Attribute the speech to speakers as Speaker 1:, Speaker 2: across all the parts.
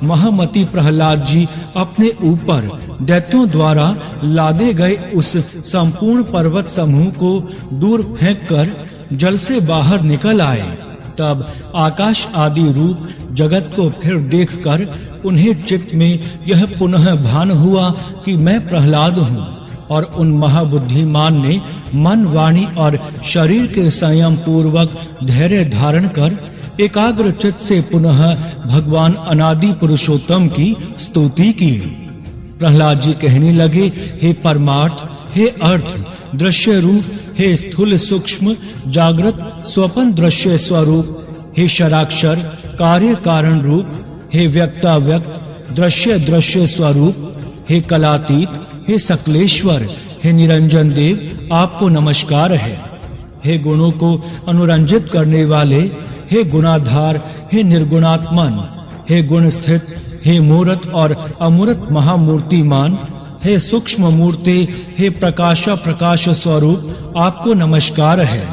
Speaker 1: महामती प्रहलाद जी अपने ऊपर दैत्यों द्वारा लादे गए उस संपूर्ण पर्वत समूह को दूर फेंककर जल से बाहर निकल आए। तब आकाश आदि रूप जगत को फिर देखकर उन्हें चित्त में यह पुनः भान हुआ कि मैं प्रहलाद हूँ, और उन महाबुद्धिमान ने मन, वाणी और शरीर के संयम पूर्वक धैर्य धारण कर एकाग्र चित्त से पुनः भगवान अनादि पुरुषोत्तम की स्तुति की। प्रहलाद जी कहने लगे, हे परमार्थ, हे अर्थ, दृश्य रूप, हे स्थूल सूक्ष्म जागृत स्वपन दृश्य स्वरूप, हे शराक्षर कार्य कारण रूप, हे व्यक्ताव्यक्त दृश्य दृश्य स्वरूप, हे कलातीत, हे सकलेश्वर, हे निरंजन देव, आपको नमस्कार है। हे गुणों को अनुरंजित करने वाले, हे गुणाधार, हे निर्गुणात्मन, हे गुण स्थित, हे मूर्त और अमूर्त महामूर्तिमान, हे सूक्ष्म मूर्ति, हे प्रकाश प्रकाश स्वरूप, आपको नमस्कार है।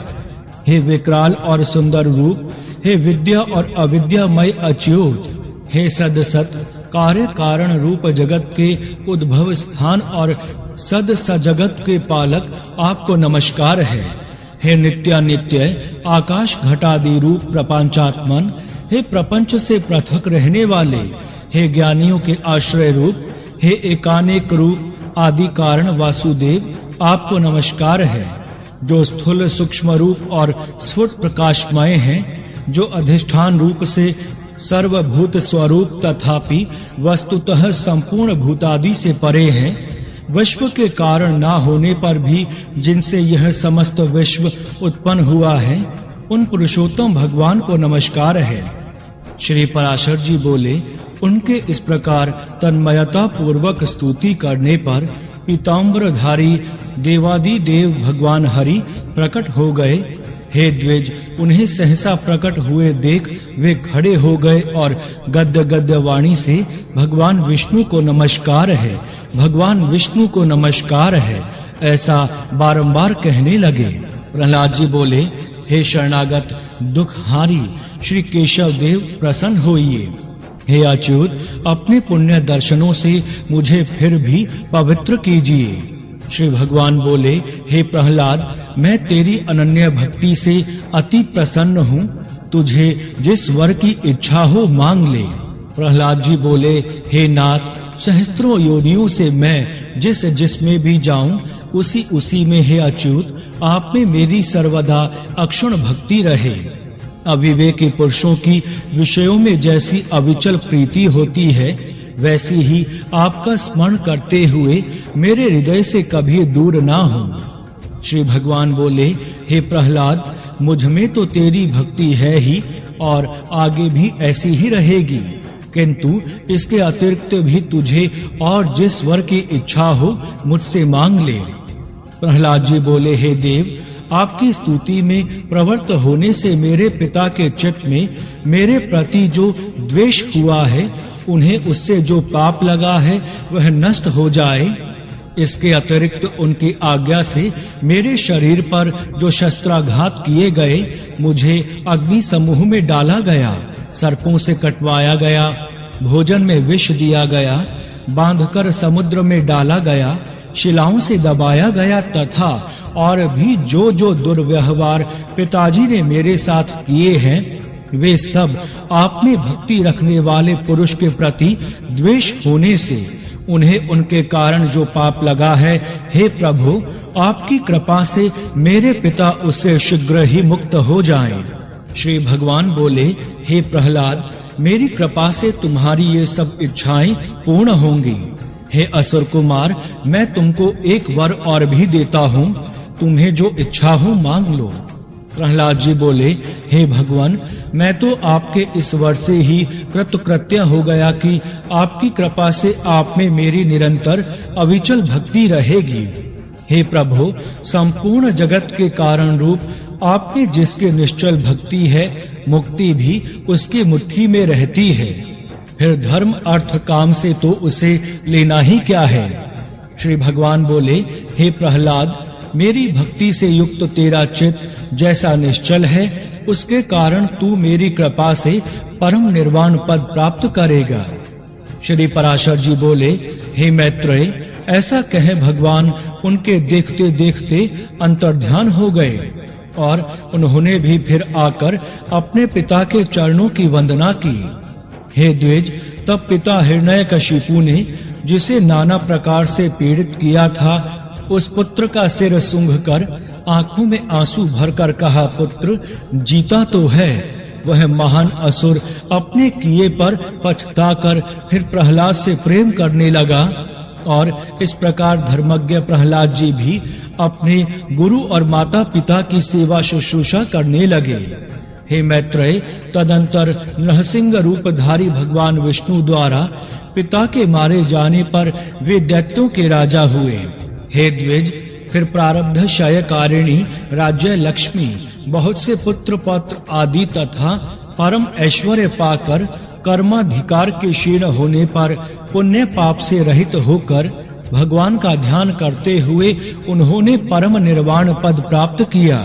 Speaker 1: हे विकराल और सुंदर रूप, हे विद्या और अविद्यामय अच्युत, हे सदसत कार्य कारण रूप जगत के उद्भव स्थान और सद सजगत के पालक, आपको नमस्कार है। हे नित्यानित्य आकाश घटादि रूप प्रपंचात्मन, हे प्रपंच से पृथक रहने वाले, हे ज्ञानियों के आश्रय रूप, हे एकानेक रूप आदि कारण वासुदेव, आपको नमस्कार है। जो स्थूल सूक्ष्म रूप और स्फुट प्रकाशमय हैं, जो अधिष्ठान रूप से सर्वभूत स्वरूप तथापि वस्तुतः संपूर्ण भूतादि से परे हैं, विश्व के कारण ना होने पर भी जिनसे यह समस्त विश्व उत्पन्न हुआ है, उन पुरुषोत्तम भगवान को नमस्कार है। श्री पराशर जी बोले, उनके इस प्रकार तन्मयता पूर्वक स्तुति करने पर पीताम्बरधारी देवादि देव भगवान हरि प्रकट हो गए। हे द्विज, उन्हें सहसा प्रकट हुए देख वे खड़े हो गए और गद्य गद्य वाणी से भगवान विष्णु को नमस्कार है, भगवान विष्णु को नमस्कार है, ऐसा बारंबार कहने लगे। प्रहलाद जी बोले, हे शरणागत दुखहारी श्री केशव देव, प्रसन्न होइए। हे अच्युत, अपने पुण्य दर्शनों से मुझे फिर भी पवित्र कीजिए। श्री भगवान बोले, हे प्रहलाद, मैं तेरी अनन्य भक्ति से अति प्रसन्न हूँ, तुझे जिस वर की इच्छा हो मांग ले। प्रहलाद जी बोले, हे नाथ, सहस्त्रों योनियों से मैं जिसमें भी जाऊं, उसी में हे अच्युत, आप में मेरी सर्वदा अक्षुण्ण भक्ति रहे। अविवेकी पुरुषों की विषयों में जैसी अविचल प्रीति होती है, वैसी ही आपका स्मरण करते हुए मेरे हृदय से कभी दूर ना हो। श्री भगवान बोले, हे प्रहलाद, मुझ में तो तेरी भक्ति है ही और आगे भी ऐसी ही रहेगी, किंतु इसके अतिरिक्त भी तुझे और जिस वर की इच्छा हो मुझसे मांग ले। प्रहलाद जी बोले, हे देव, आपकी स्तुति में प्रवृत्त होने से मेरे पिता के चित्त में मेरे प्रति जो द्वेष हुआ है, उन्हें उससे जो पाप लगा है वह नष्ट हो जाए। इसके अतिरिक्त उनकी आज्ञा से मेरे शरीर पर जो शस्त्राघात किए गए, मुझे अग्नि समूह में डाला गया, सर्पों से कटवाया गया, भोजन में विष दिया गया, बांधकर समुद्र में डाला गया, शिलाओं से दबाया गया तथा और भी जो दुर्व्यवहार पिताजी ने मेरे साथ किए हैं, वे सब आप में भक्ति रखने वाले पुरुष के प्रति द्वेष होने से उन्हें उनके कारण जो पाप लगा है, हे प्रभु, आपकी कृपा से मेरे पिता उससे शीघ्र ही मुक्त हो जाएं। श्री भगवान बोले, हे प्रहलाद, मेरी कृपा से तुम्हारी ये सब इच्छाएं पूर्ण होंगी। हे असुर कुमार, मैं तुमको एक वर और भी देता हूँ, तुम्हें जो इच्छा हो मांग लो। प्रहलाद जी बोले, हे भगवान, मैं तो आपके इस वर से ही कृतकृत्य हो गया कि आपकी कृपा से आप में मेरी निरंतर अविचल भक्ति रहेगी। हे प्रभु, संपूर्ण जगत के कारण रूप आपके जिसके निश्चल भक्ति है, मुक्ति भी उसकी मुट्ठी में रहती है। फिर धर्म अर्थ काम से तो उसे लेना ही क्या है। श्री भगवान बोले, हे प्रहलाद, मेरी भक्ति से युक्त तेरा चित्त जैसा निश्चल है, उसके कारण तू मेरी कृपा से परम निर्वाण पद प्राप्त करेगा। श्री पराशर जी बोले, हे मैत्रेय, ऐसा कहे भगवान उनके देखते देखते अंतर्ध्यान हो गए और उन्होंने भी फिर आकर अपने पिता के चरणों की वंदना की। हे द्विज, तब पिता हिरण्यकशिपु ने, जिसे नाना प्रकार से पीड़ित किया था, उस पुत्र का सिर सूंघकर आंखों में आंसू भरकर कहा, पुत्र जीता तो है। वह महान असुर अपने किए पर पछताकर फिर प्रहलाद से प्रेम करने लगा और इस प्रकार धर्मज्ञ प्रहलाद जी भी अपने गुरु और माता पिता की सेवा शुश्रूषा करने लगे। हे मैत्रेय, तदंतर नरसिंह रूपधारी भगवान विष्णु द्वारा पिता के मारे जाने पर वे दैत्यों के राजा हुए। हे द्विज, फिर प्रारब्ध क्षयकारिणी राज्य लक्ष्मी बहुत से पुत्र पौत्र आदि तथा परम ऐश्वर्य पाकर कर्माधिकार के क्षीण होने पर पुण्य पाप से रहित होकर भगवान का ध्यान करते हुए उन्होंने परम निर्वाण पद प्राप्त किया।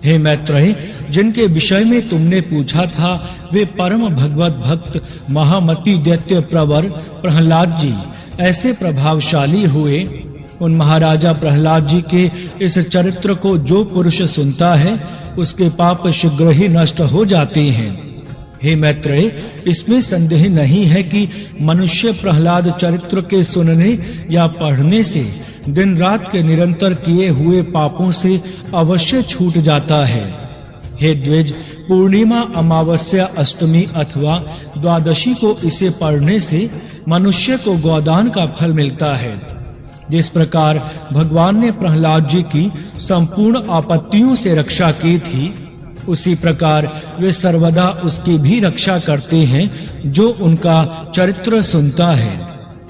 Speaker 1: हे मैत्रेय, जिनके विषय में तुमने पूछा था, वे परम भगवत भक्त महामती दैत्य प्रवर प्रहलाद जी ऐसे प्रभावशाली हुए। उन महाराजा प्रहलाद जी के इस चरित्र को जो पुरुष सुनता है, उसके पाप शीघ्र ही नष्ट हो जाते हैं। हे मैत्रेय, इसमें संदेह नहीं है कि मनुष्य प्रहलाद चरित्र के सुनने या पढ़ने से दिन रात के निरंतर किए हुए पापों से अवश्य छूट जाता है। हे द्विज, पूर्णिमा, अमावस्या, अष्टमी अथवा द्वादशी को इसे पढ़ने से मनुष्य को गोदान का फल मिलता है। जिस प्रकार भगवान ने प्रहलाद जी की संपूर्ण आपत्तियों से रक्षा की थी, उसी प्रकार वे सर्वदा उसकी भी रक्षा करते हैं जो उनका चरित्र सुनता है।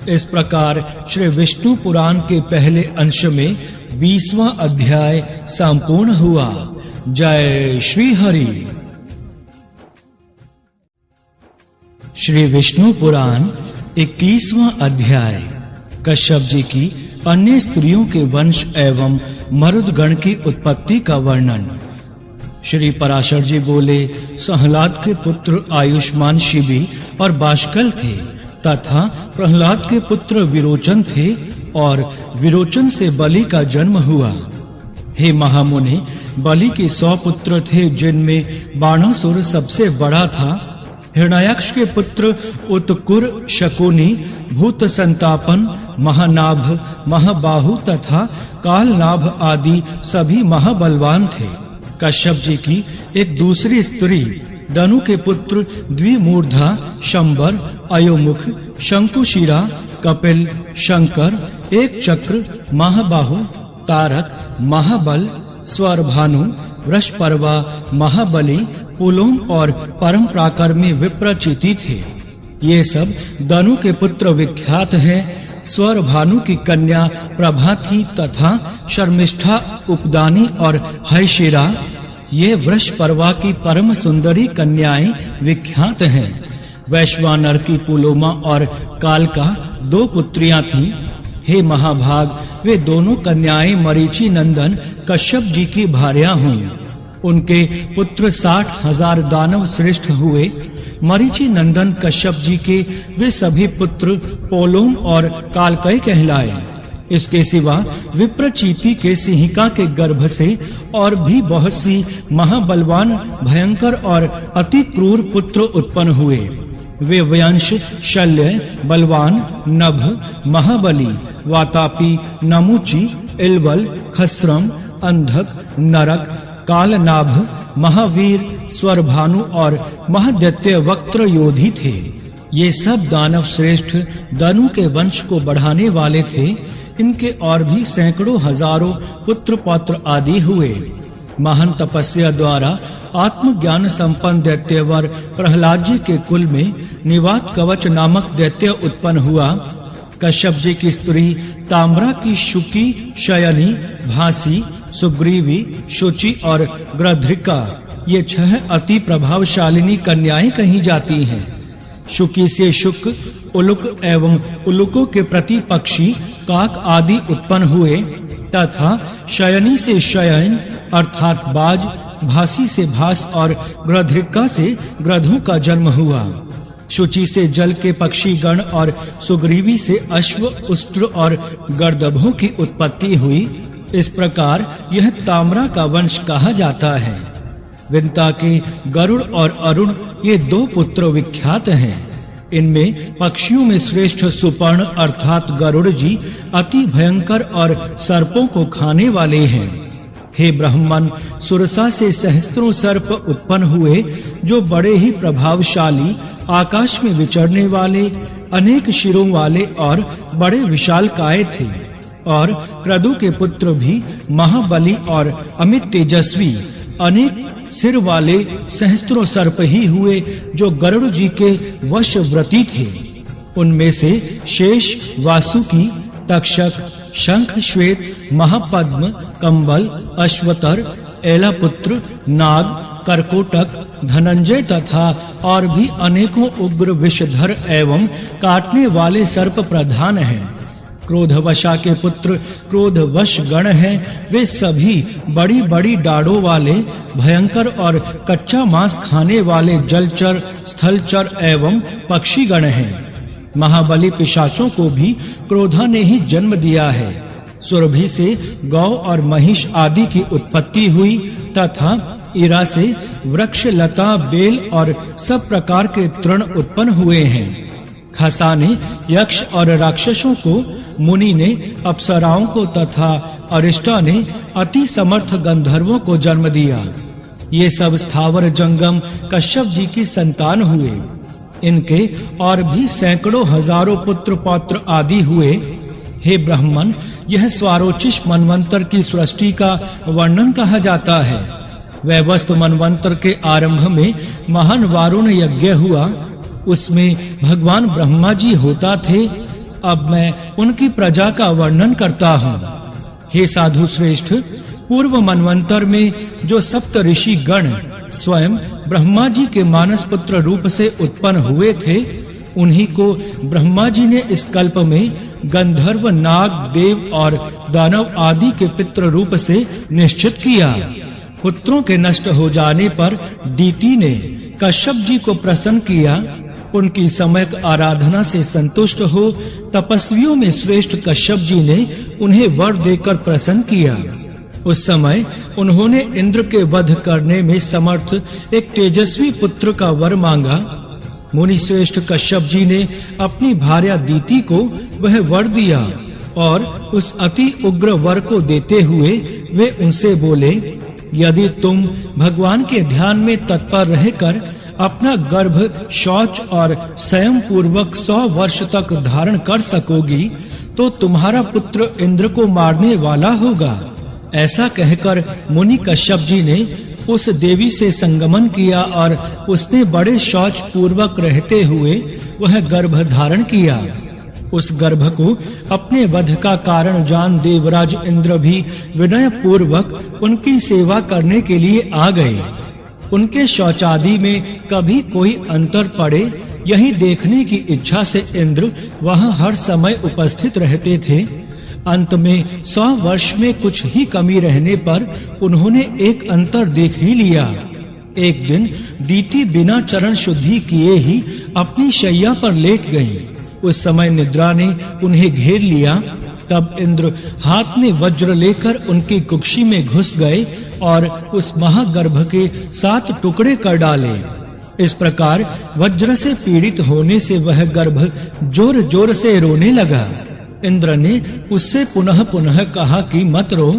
Speaker 1: इस प्रकार श्री विष्णु पुराण के पहले अंश में 20वां अध्याय संपूर्ण हुआ। जय श्री हरि। श्री विष्णु पुराण 21वां अध्याय कश्यप जी की अन्य स्त्रियों के वंश एवं मरुदगण की उत्पत्ति का वर्णन। श्री पराशर जी बोले, सहलाद के पुत्र आयुष्मान शिबी और बाष्कल थे तथा प्रहलाद के पुत्र विरोचन थे और विरोचन से बलि का जन्म हुआ। हे महामुनि, बलि के 100 पुत्र थे, जिनमें बाणासुर सबसे बड़ा था। हिरण्याक्ष के पुत्र उत्कुर, शकुनी, भूत संतापन, महानाभ, महाबाहु तथा कालनाभ आदि सभी महाबलवान थे। कश्यप जी की एक दूसरी स्त्री दनु के पुत्र द्विमूर्धा, शंबर, अयोमुख, शंकुशिरा, कपिल, शंकर, एक चक्र, महाबाहु, तारक, महाबल, स्वरभानु, वृषपर्वा, महाबली, पुलोम और परम पराक्रमी विप्रचिति थे। ये सब दनु के पुत्र विख्यात हैं। स्वरभानु की कन्या प्रभा थी तथा शर्मिष्ठा, उपदानी और हैशिरा, ये वृषपर्वा की परम सुंदरी कन्याएं विख्यात हैं। वैश्वानर की पुलोमा और कालका 2 पुत्रियां थीं। हे महाभाग, वे दोनों कन्याएं मरीचि नंदन कश्यप जी की भार्या हुईं। उनके पुत्र 60,000 दानव श्रेष्ठ हुए। मरीचि नंदन कश्यप जी के वे सभी पुत्र पोलोम और कालकय कहलाए। इसके सिवा विप्रचीति के सिंहिका के गर्भ से और भी बहुत सी महाबलवान, भयंकर और अति क्रूर पुत्र उत्पन्न हुए। वे वंश शल्य, बलवान, नभ, महाबली, वातापी, नमुची, इलवल, खस्रम, अंधक, नरक, कालनाभ, महावीर, स्वरभानु और महादैत्य वक्त्र योधी थे। ये सब दानव श्रेष्ठ दनु के वंश को बढ़ाने वाले थे। इनके और भी सैकड़ों हजारों पुत्र पौत्र आदि हुए। महान तपस्या द्वारा आत्मज्ञान संपन्न दैत्यवर प्रहलाद जी के कुल में निवात कवच नामक दैत्य उत्पन्न हुआ। कश्यप जी की स्त्री ताम्रा की शुकी, शयनी, भासी, सुग्रीवी, शुचि और ग्रध्रिका, ये 6 अति प्रभावशालिनी कन्याएं कही जाती हैं। शुकी से शुक, उलुक एवं उलुकों के प्रति पक्षी, काक आदि उत्पन्न हुए तथा शयनी से शयन अर्थात बाज, भासी से भास और ग्रध्रिका से ग्रधों का जन्म हुआ। शुचि से जल के पक्षी गण और सुग्रीवी से अश्व, उष्ट्र और गर्दभों की उत्पत्ति हुई। इस प्रकार यह ताम्रा का वंश कहा जाता है। विंता के गरुड़ और अरुण ये दो पुत्र विख्यात हैं। इनमें पक्षियों में श्रेष्ठ सुपर्ण अर्थात गरुड़ जी अति भयंकर और सर्पों को खाने वाले हैं। हे ब्रह्मन, सुरसा से सहस्त्रों सर्प उत्पन्न हुए जो बड़े ही प्रभावशाली, आकाश में विचरने वाले, अनेक शिरों वाले और बड़े विशालकाय थे। और क्रदु के पुत्र भी महाबली और अमित तेजस्वी, अनेक सिर वाले सहस्त्रों सर्प ही हुए जो गरुड़ जी के वशव्रती थे। उनमें से शेष, वासुकी, तक्षक, शंख, श्वेत, महापद्म, कंबल, अश्वतर, एलापुत्र, नाग, करकोटक, धनंजय तथा और भी अनेकों उग्र विषधर एवं काटने वाले सर्प प्रधान हैं। क्रोधवशा के पुत्र क्रोधवश गण हैं। वे सभी बड़ी-बड़ी डाढ़ों वाले, भयंकर और कच्चा मांस खाने वाले जलचर, स्थलचर एवं पक्षी गण हैं। महाबली पिशाचों को भी क्रोधा ने ही जन्म दिया है। सुरभि से गौ और महिष आदि की उत्पत्ति हुई तथा इरा से वृक्ष, लता, बेल और सब प्रकार के तृण उत्पन्न हुए हैं। खसा ने यक्ष और राक्षसों को, मुनि ने अप्सराओं को तथा अरिष्टा ने अति समर्थ गंधर्वों को जन्म दिया। ये सब स्थावर जंगम कश्यप जी की संतान हुए। इनके और भी सैकड़ों हजारों पुत्र पौत्र आदि हुए। हे ब्राह्मण, यह स्वारोचिष मनवंतर की सृष्टि का वर्णन कहा जाता है। वैवस्व मनवंतर के आरंभ में महान वारुण यज्ञ हुआ। उसमें भगवान ब्रह्मा जी होता थे। अब मैं उनकी प्रजा का वर्णन करता हूँ। हे साधु श्रेष्ठ, पूर्व मनवंतर में जो सप्त ऋषि गण स्वयं ब्रह्मा जी के मानस पुत्र रूप से उत्पन्न हुए थे, उन्हीं को ब्रह्मा जी ने इस कल्प में गंधर्व, नाग, देव और दानव आदि के पितृ रूप से निश्चित किया। पुत्रों के नष्ट हो जाने पर दीति ने कश्यप जी को प्रसन्न किया। उनकी सम्यक आराधना से संतुष्ट हो तपस्वियों में श्रेष्ठ कश्यप जी ने उन्हें वर देकर प्रसन्न किया। उस समय उन्होंने इंद्र के वध करने में समर्थ एक तेजस्वी पुत्र का वर मांगा। मुनि श्रेष्ठ कश्यप जी ने अपनी भार्या दीति को वह वर दिया और उस अति उग्र वर को देते हुए वे उनसे बोले, यदि तुम भगवान के ध्यान में तत्पर रहकर अपना गर्भ शौच और संयम पूर्वक 100 वर्ष तक धारण कर सकोगी तो तुम्हारा पुत्र इंद्र को मारने वाला होगा। ऐसा कहकर मुनि कश्यप जी ने उस देवी से संगमन किया और उसने बड़े शौच पूर्वक रहते हुए वह गर्भ धारण किया। उस गर्भ को अपने वध का कारण जान देवराज इंद्र भी विनय पूर्वक उनकी सेवा करने के लिए आ गए। उनके शौचादि में कभी कोई अंतर पड़े, यही देखने की इच्छा से इंद्र वहां हर समय उपस्थित रहते थे। अंत में 100 वर्ष में कुछ ही कमी रहने पर उन्होंने एक अंतर देख ही लिया। एक दिन दीति बिना चरण शुद्धि किए ही अपनी शैया पर लेट गईं। उस समय निद्रा ने उन्हें घेर लिया। तब इंद्र हाथ में वज्र लेकर उनकी कुक्षी में घुस गए और उस महागर्भ के 7 टुकड़े कर डाले। इस प्रकार वज्र से पीड़ित होने से वह गर्भ जोर-जोर से रोने लगा। इंद्र ने उससे पुनः कहा कि मत रो,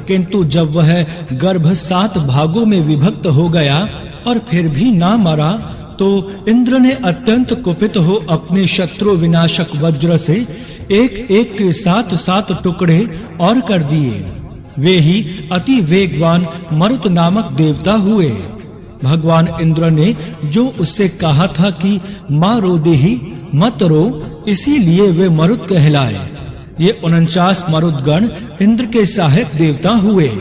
Speaker 1: किंतु जब वह गर्भ 7 भागों में विभक्त हो गया और फिर भी ना मरा, तो इंद्र ने अत्यंत कुपित हो अपने शत्रु विनाशक वज्र से एक-एक के 7 टुकड़े और कर दिए। वे ही अति वेगवान मरुत नामक देवता हुए। भगवान इंद्र ने जो उससे कहा था कि माँ रो देही मत रो, इसीलिए वे मरुत कहलाए। ये 49 मरुदगण इंद्र के सहायक देवता हुए।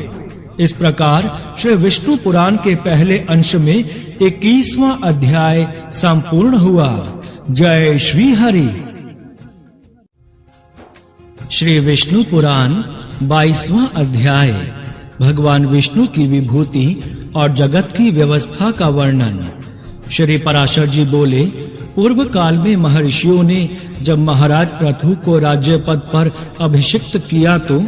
Speaker 1: इस प्रकार श्री विष्णु पुराण के पहले अंश में 21वां अध्याय संपूर्ण हुआ। जय श्री हरि। श्री विष्णु पुराण 22वां अध्याय भगवान विष्णु की विभूति और जगत की व्यवस्था का वर्णन। श्री पराशर जी बोले, पूर्व काल में महर्षियों ने जब महाराज पृथु को राज्य पद पर अभिषिक्त किया तो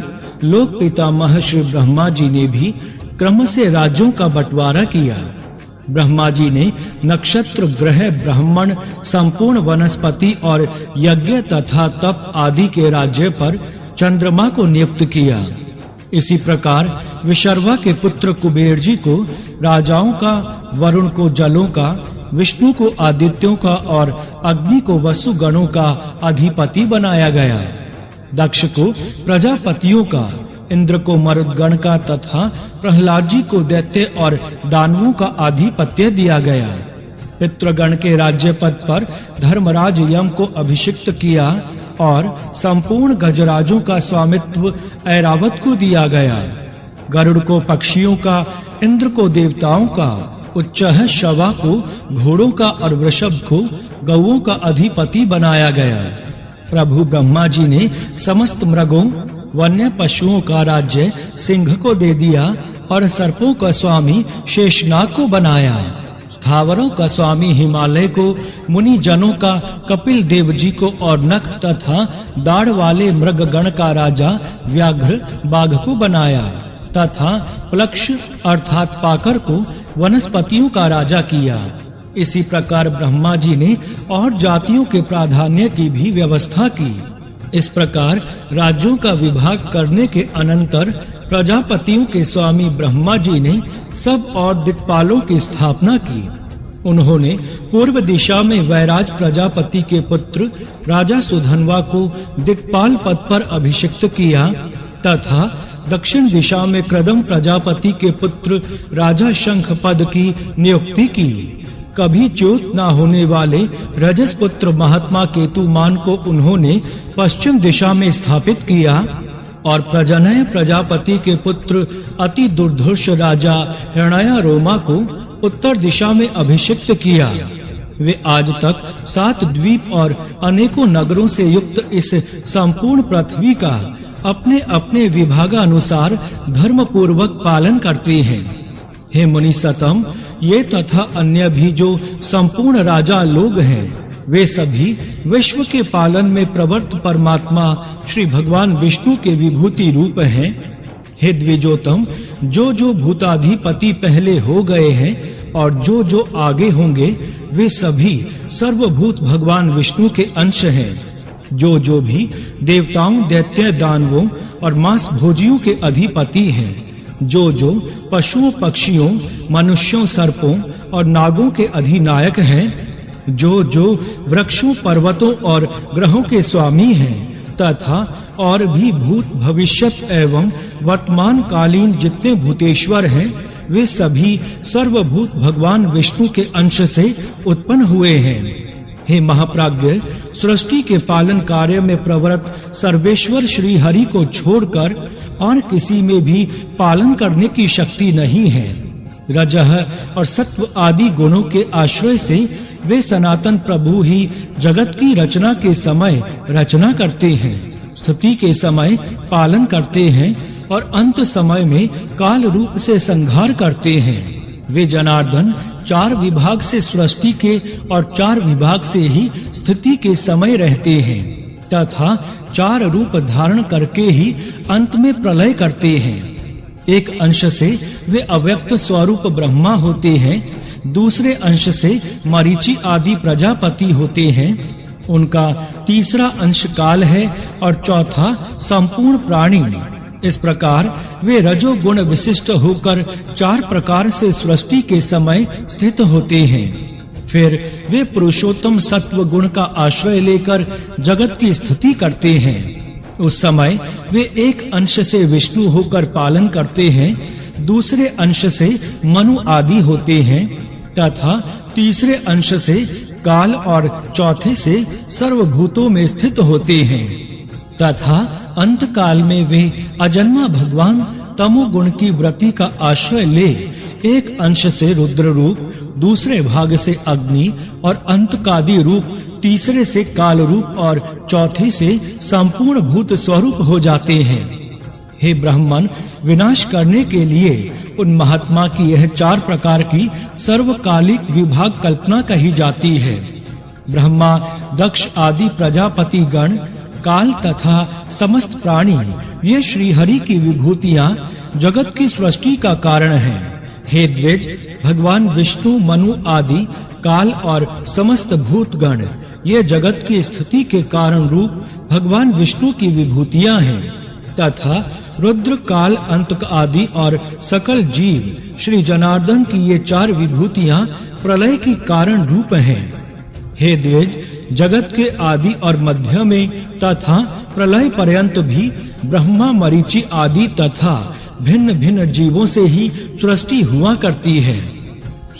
Speaker 1: लोक पितामह श्री ब्रह्मा जी ने भी क्रम से राज्यों का बंटवारा किया। ब्रह्मा जी ने नक्षत्र, ग्रह, ब्राह्मण, संपूर्ण वनस्पति और यज्ञ तथा तप आदि के राज्य पर चंद्रमा को नियुक्त किया। इसी प्रकार विशर्वा के पुत्र कुबेर जी को राजाओं का, वरुण को जलों का, विष्णु को आदित्यों का और अग्नि को वसु गणों का अधिपति बनाया गया। दक्ष को प्रजापतियों का, इंद्र को मरुदगण का तथा प्रहलाद जी को दैत्य और दानवों का आधिपत्य दिया गया। पितृगण के राज्य पद पर धर्मराज यम को अभिषिक्त किया और संपूर्ण गजराजों का स्वामित्व ऐरावत को दिया गया। गरुड़ को पक्षियों का, इंद्र को देवताओं का, उच्चह शवा को घोड़ों का और वृषभ को गौओं का अधिपति बनाया गया। प्रभु ब्रह्मा जी ने समस्त मृगों, वन्य पशुओं का राज्य सिंह को दे दिया और सर्पों का स्वामी शेषनाग को बनाया। स्थावरों का स्वामी हिमालय को, मुनि जनों का कपिल देव जी को और नख तथा दाढ़ वाले मृगगण का राजा व्याघ्र बाघ को बनाया तथा प्लक्ष अर्थात पाकर को वनस्पतियों का राजा किया। इसी प्रकार ब्रह्मा जी ने और जातियों के प्राधान्य की भी व्यवस्था की। इस प्रकार राज्यों का विभाग करने के अनंतर प्रजापतियों के स्वामी ब्रह्मा जी ने सब और दिक्पालों की स्थापना की। उन्होंने पूर्व दिशा में वैराज प्रजापति के पुत्र राजा सुधन्वा को दिक्पाल पद पर अभिषिक्त किया तथा दक्षिण दिशा में क्रदम प्रजापति के पुत्र राजा शंख पद की नियुक्ति की। कभी च्युत न होने वाले रजस पुत्र महात्मा केतुमान को उन्होंने पश्चिम दिशा में स्थापित किया और प्रजनय प्रजापति के पुत्र अति दुर्धर्ष राजा हिरण्या रोमा को उत्तर दिशा में अभिषिक्त किया। वे आज तक 7 द्वीप और अनेकों नगरों से युक्त इस संपूर्ण पृथ्वी का अपने अपने विभागानुसार धर्म पूर्वक पालन करते हैं। हे मुनि सतम, ये तथा अन्य भी जो संपूर्ण राजा लोग हैं, वे सभी विश्व के पालन में प्रवर्त परमात्मा श्री भगवान विष्णु के विभूति रूप हैं। हे द्विजोतम, जो भूताधिपति पहले हो गए हैं और जो आगे होंगे, वे सभी सर्वभूत भगवान विष्णु के अंश हैं। जो भी देवताओं, दैत्य, दानवों और मांस भोजियों के अधिपति हैं, जो पशुओं, पक्षियों, मनुष्यों, सर्पों और नागों के अधिनायक हैं, जो वृक्षों, पर्वतों और ग्रहों के स्वामी हैं तथा और भी भूत, भविष्यत एवं वर्तमान कालीन जितने भूतेश्वर हैं, वे सभी सर्वभूत भगवान विष्णु के अंश से उत्पन्न हुए हैं। हे महाप्राज्ञ, सृष्टि के पालन कार्य में प्रवृत्त सर्वेश्वर श्री हरि को छोड़कर और किसी में भी पालन करने की शक्ति नहीं है। रजः और सत्व आदि गुणों के आश्रय से वे सनातन प्रभु ही जगत की रचना के समय रचना करते हैं, स्थिति के समय पालन करते हैं और अंत समय में काल रूप से संहार करते हैं। वे जनार्दन 4 विभाग से सृष्टि के और 4 विभाग से ही स्थिति के समय रहते हैं तथा 4 रूप धारण करके ही अंत में प्रलय करते हैं। एक अंश से वे अव्यक्त स्वरूप ब्रह्मा होते हैं, दूसरे अंश से मरीचि आदि प्रजापति होते हैं, उनका तीसरा अंश काल है और चौथा संपूर्ण प्राणी। इस प्रकार वे रजोगुण विशिष्ट होकर 4 प्रकार से सृष्टि के समय स्थित होते हैं। फिर वे पुरुषोत्तम सत्व गुण का आश्रय लेकर जगत की स्थिति करते हैं। उस समय वे एक अंश से विष्णु होकर पालन करते हैं, दूसरे अंश से मनु आदि होते हैं तथा तीसरे अंश से काल और चौथे से सर्वभूतों में स्थित होते हैं तथा अंत काल में वे अजन्मा भगवान तमोगुण की वृत्ति का आश्रय ले एक अंश से रुद्र रूप, दूसरे भाग से अग्नि और अंतकादि रूप, तीसरे से काल रूप और चौथे से संपूर्ण भूत स्वरूप हो जाते हैं। हे ब्राह्मण, विनाश करने के लिए उन महात्मा की यह 4 प्रकार की सर्वकालिक विभाग कल्पना कही जाती है। ब्रह्मा, दक्ष आदि प्रजापति गण, काल तथा समस्त प्राणी, ये श्री हरि की विभूतियां जगत की सृष्टि का कारण हैं। हे द्विज, भगवान विष्णु, मनु आदि काल और समस्त भूतगण, ये जगत की स्थिति के कारण रूप भगवान विष्णु की विभूतियां हैं तथा रुद्र, काल, अंतक आदि और सकल जीव श्री जनार्दन की ये 4 विभूतियां प्रलय की कारण रूप हैं। हे द्विज, जगत के आदि और मध्य में तथा प्रलय पर्यंत भी ब्रह्मा, मरीचि आदि तथा भिन्न-भिन्न जीवों से ही सृष्टि हुआ करती है।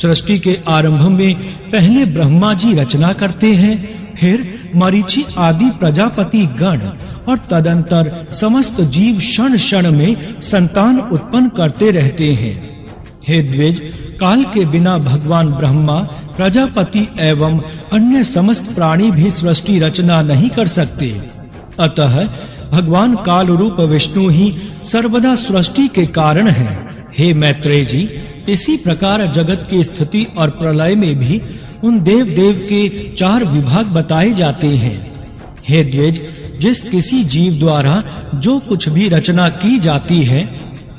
Speaker 1: सृष्टि के आरंभ में पहले ब्रह्मा जी रचना करते हैं, फिर मरीचि आदि प्रजापति गण और तदंतर समस्त जीव क्षण-क्षण में संतान उत्पन्न करते रहते हैं। हे द्विज, काल के बिना भगवान ब्रह्मा, प्रजापति एवं अन्य समस्त प्राणी भी सृष्टि रचना नहीं कर सकते। अतः भगवान काल रूप विष्णु ही सर्वदा सृष्टि के कारण हैं। हे मैत्रेय जी, इसी प्रकार जगत की स्थिति और प्रलय में भी उन देव के 4 विभाग बताए जाते हैं। हे द्विज, जिस किसी जीव द्वारा जो कुछ भी रचना की जाती है,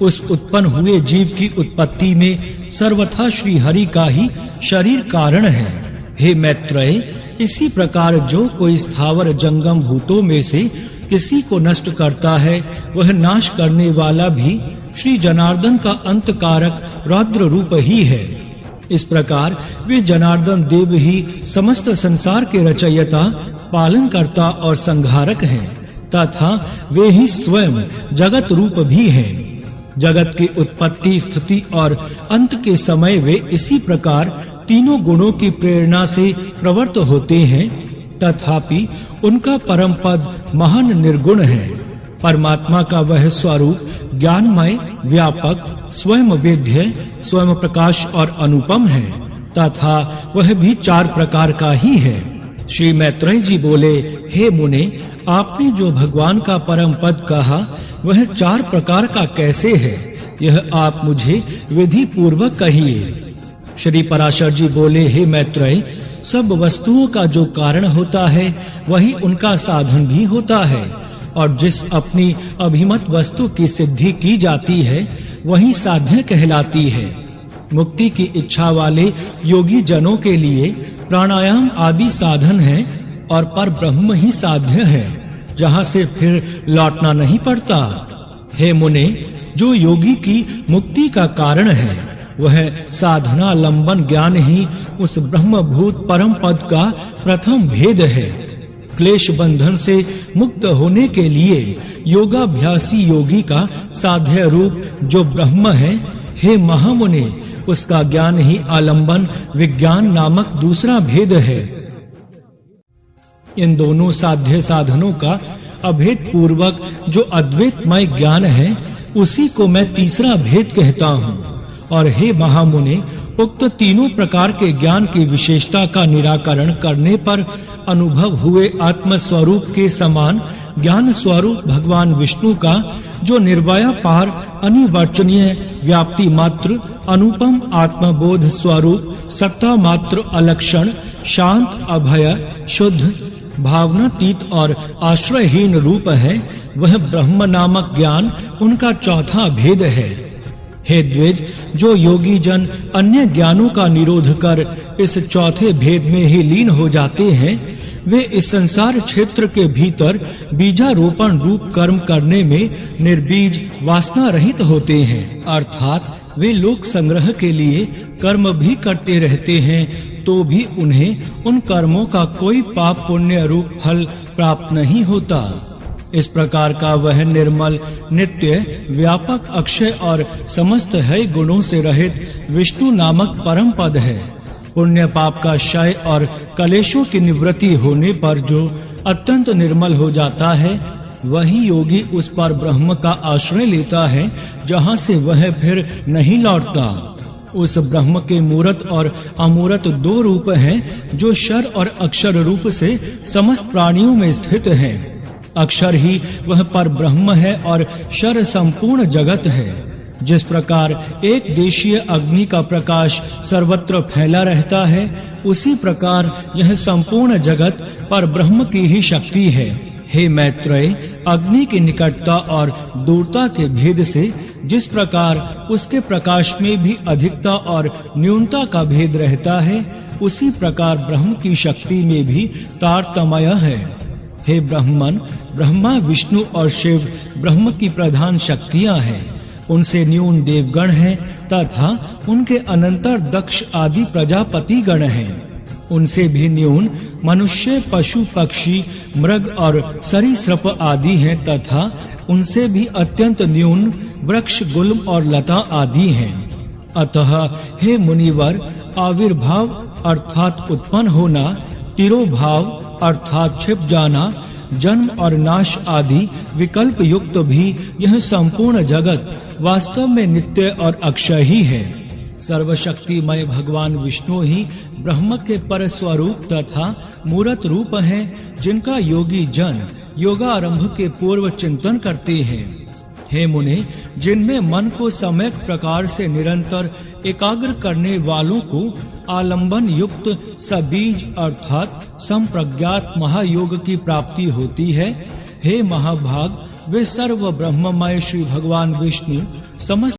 Speaker 1: उस उत्पन्न हुए जीव की उत्पत्ति में सर्वथा श्री हरि का ही शरीर कारण है। हे मैत्रेय, इसी प्रकार जो कोई स्थावर जंगम भूतों में से किसी को नष्ट करता है, वह नाश करने वाला भी श्री जनार्दन का अंतकारक रौद्र रूप ही है। इस प्रकार वे जनार्दन देव ही समस्त संसार के रचयिता, पालनकर्ता और संहारक हैं तथा वे ही स्वयं जगत रूप भी हैं। जगत की उत्पत्ति, स्थिति और अंत के समय वे इसी प्रकार तीनों गुणों की प्रेरणा से प्रवृत्त होते हैं, तथापि उनका परम पद महान निर्गुण है। परमात्मा का वह स्वरूप ज्ञानमय, व्यापक, स्वयं वेद्य, स्वयं प्रकाश और अनुपम है तथा वह भी 4 प्रकार का ही है। श्री मैत्रेय जी बोले, हे मुने, आपने जो भगवान का परम पद कहा वह 4 प्रकार का कैसे है, यह आप मुझे विधि पूर्वक कहिए। श्री पराशर जी बोले, हे मैत्रेय, सब वस्तुओं का जो कारण होता है वही उनका साधन भी होता है, और जिस अपनी अभिमत वस्तु की सिद्धि की जाती है वही साध्य कहलाती है। मुक्ति की इच्छा वाले योगी जनों के लिए प्राणायाम आदि साधन है और पर ब्रह्म ही साध्य है, जहाँ से फिर लौटना नहीं पड़ता। हे मुने, जो योगी की मुक्ति का कारण है वह साधना लंबन ज्ञान ही उस ब्रह्मभूत परम पद का प्रथम भेद है। क्लेश बंधन से मुक्त होने के लिए योगाभ्यासी योगी का साध्य रूप जो ब्रह्म है, हे महामुने, उसका ज्ञान ही आलंबन विज्ञान नामक दूसरा भेद है। इन दोनों साध्य साधनों का अभेद पूर्वक जो अद्वैतमय ज्ञान है, उसी को मैं तीसरा भेद कहता हूँ। और हे महामुने, उक्त तीनों प्रकार के ज्ञान की विशेषता का निराकरण करने पर अनुभव हुए आत्म स्वरूप के समान ज्ञान स्वरूप भगवान विष्णु का जो निर्वय पार अनिवर्चनीय व्याप्ति मात्र अनुपम आत्मबोध स्वरूप सत्ता मात्र अलक्षण शांत अभय शुद्ध भावनातीत और आश्रयहीन रूप है, वह ब्रह्म नामक ज्ञान उनका चौथा भेद है। हे द्विज, जो योगी जन अन्य ज्ञानों का निरोध कर इस चौथे भेद में ही लीन हो जाते हैं, वे इस संसार क्षेत्र के भीतर बीजारोपण रूप कर्म करने में निर्बीज वासना रहित होते हैं, अर्थात वे लोक संग्रह के लिए कर्म भी करते रहते हैं, तो भी उन्हें उन कर्मों का कोई पाप पुण्य रूप फल प्राप्त नहीं होता। इस प्रकार का वह निर्मल, नित्य, व्यापक, अक्षय और समस्त है गुणों से रहित विष्णु नामक परम पद है। पुण्य पाप का क्षय और कलेशों की निवृत्ति होने पर जो अत्यंत निर्मल हो जाता है, वही योगी उस पर ब्रह्म का आश्रय लेता है, जहाँ से वह फिर नहीं लौटता। उस ब्रह्म के मूरत और अमूरत 2 रूप हैं, जो क्षर और अक्षर रूप से समस्त प्राणियों में स्थित हैं। अक्षर ही वह पर ब्रह्म है और क्षर संपूर्ण जगत है। जिस प्रकार एक देशीय अग्नि का प्रकाश सर्वत्र फैला रहता है, उसी प्रकार यह संपूर्ण जगत पर ब्रह्म की ही शक्ति है। हे मैत्रेय, अग्नि की निकटता और दूरता के भेद से जिस प्रकार उसके प्रकाश में भी अधिकता और न्यूनता का भेद रहता है, उसी प्रकार ब्रह्म की शक्ति में भी तारतम्य है। हे ब्राह्मण, ब्रह्मा, विष्णु और शिव ब्रह्म की प्रधान शक्तियां हैं। उनसे न्यून देवगण हैं तथा उनके अनंतर दक्ष आदि प्रजापति गण हैं। उनसे भी न्यून मनुष्य, पशु, पक्षी, मृग और सरीसृप आदि हैं तथा उनसे भी अत्यंत न्यून वृक्ष, गुल्म और लता आदि हैं। अतः हे मुनिवर, आविर्भाव अर्थात उत्पन्न होना, तिरोभाव अर्थात छिप जाना, जन्म और नाश आदि विकल्प युक्त भी यह संपूर्ण जगत वास्तव में नित्य और अक्षय ही है। सर्वशक्तिमय भगवान विष्णु ही ब्रह्म के पर स्वरूप तथा मूर्त रूप हैं, जिनका योगी जन योगारंभ के पूर्व चिंतन करते हैं। हे मुने, जिनमें मन को सम्यक प्रकार से निरंतर एकाग्र करने वालों को आलंबन युक्त सबीज अर्थात संप्रज्ञात महायोग की प्राप्ति होती है। हे महाभाग, वे सर्व ब्रह्ममय श्री भगवान विष्णु समस्त